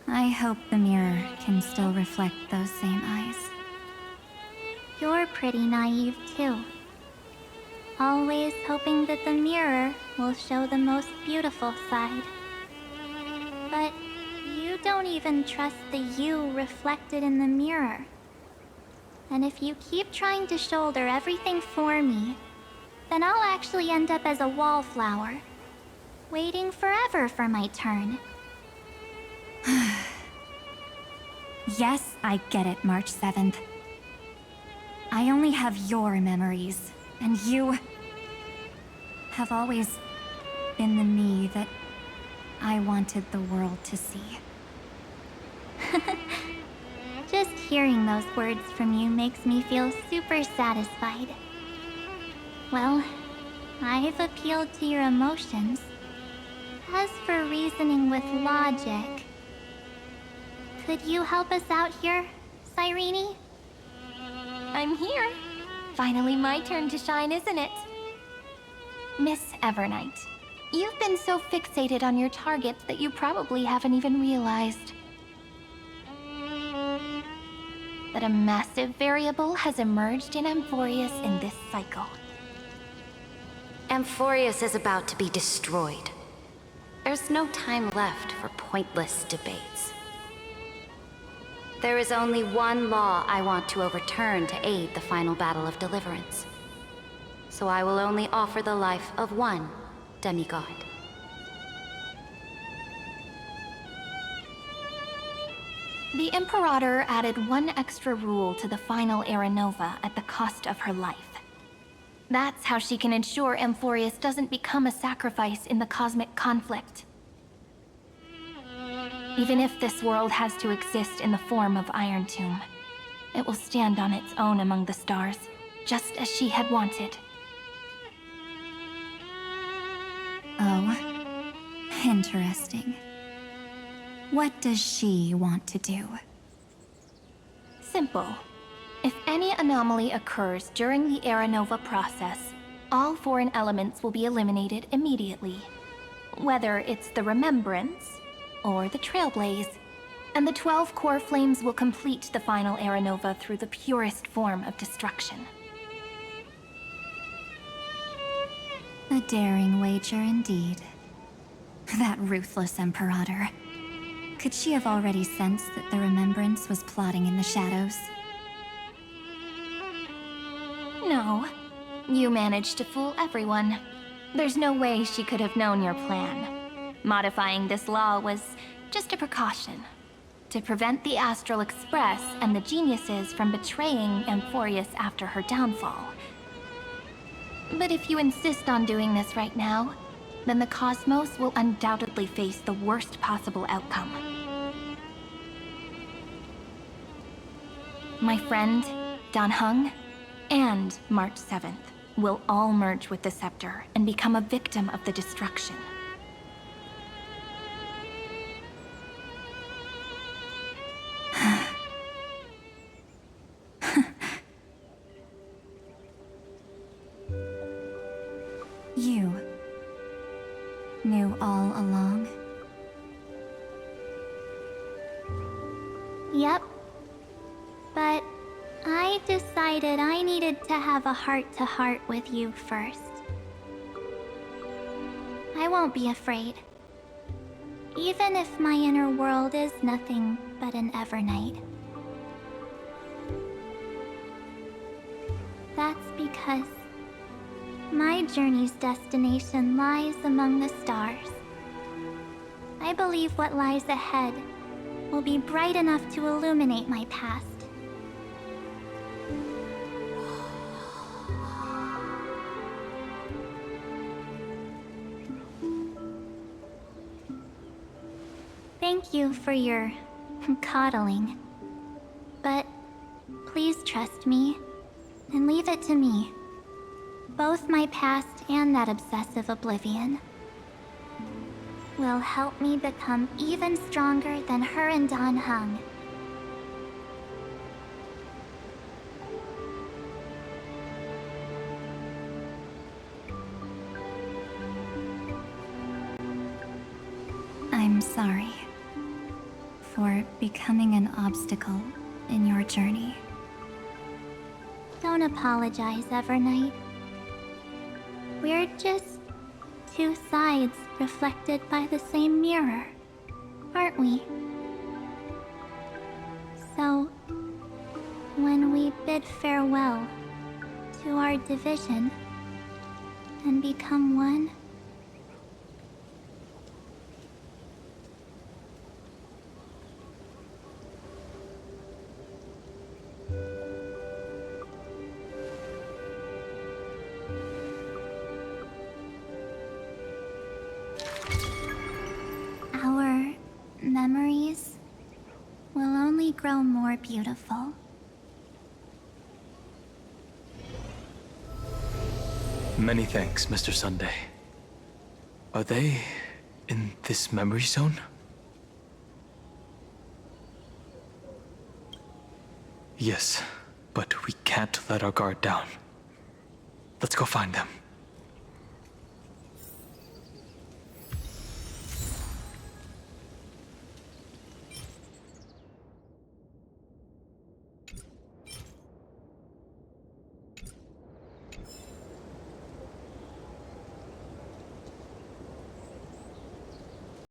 I hope the mirror can still reflect those same eyes. You're pretty naive too. Always hoping that the mirror will show the most beautiful side. But you don't even trust the you reflected in the mirror. And if you keep trying to shoulder everything for me, then I'll actually end up as a wallflower, waiting forever for my turn. Yes, I get it, March 7th. I only have your memories, and you have always been the me that I wanted the world to see. Just hearing those words from you makes me feel super satisfied. Well, I've appealed to your emotions. As for reasoning with logic, could you help us out here, Cyrene? I'm here. Finally my turn to shine, isn't it? Miss Evernight, you've been so fixated on your targets that you probably haven't even realized that a massive variable has emerged in Amphorius in this cycle. Amphorius is about to be destroyed. There's no time left for pointless debates. There is only one law I want to overturn to aid the final battle of deliverance. So I will only offer the life of one demigod. The Imperator added one extra rule to the final Era Nova at the cost of her life. That's how she can ensure Amphorius doesn't become a sacrifice in the cosmic conflict. Even if this world has to exist in the form of Iron Tomb, it will stand on its own among the stars, just as she had wanted. Oh, interesting. What does she want to do? Simple. If any anomaly occurs during the Era Nova process, all foreign elements will be eliminated immediately. Whether it's the Remembrance or the Trailblaze, and the 12 core flames will complete the final Era Nova through the purest form of destruction. A daring wager indeed. That ruthless Imperator. Could she have already sensed that the Remembrance was plotting in the shadows? No. You managed to fool everyone. There's no way she could have known your plan. Modifying this law was just a precaution, to prevent the Astral Express and the geniuses from betraying Amphorius after her downfall. But if you insist on doing this right now, then the cosmos will undoubtedly face the worst possible outcome. My friend, Dan Heng, and March 7th will all merge with the Scepter and become a victim of the destruction. You knew all along? Yep. But I decided I needed to have a heart-to-heart with you first. I won't be afraid. Even if my inner world is nothing but an Evernight. That's because my journey's destination lies among the stars. I believe what lies ahead will be bright enough to illuminate my past. Thank you for your coddling. But please trust me and leave it to me. Both my past and that obsessive oblivion will help me become even stronger than her and Dan Heng. I'm sorry for becoming an obstacle in your journey. Don't apologize, Evernight. We're just two sides reflected by the same mirror, aren't we? So, when we bid farewell to our division and become one, our memories will only grow more beautiful. Many thanks, Mr. Sunday. Are they in this memory zone? Yes, but we can't let our guard down. Let's go find them.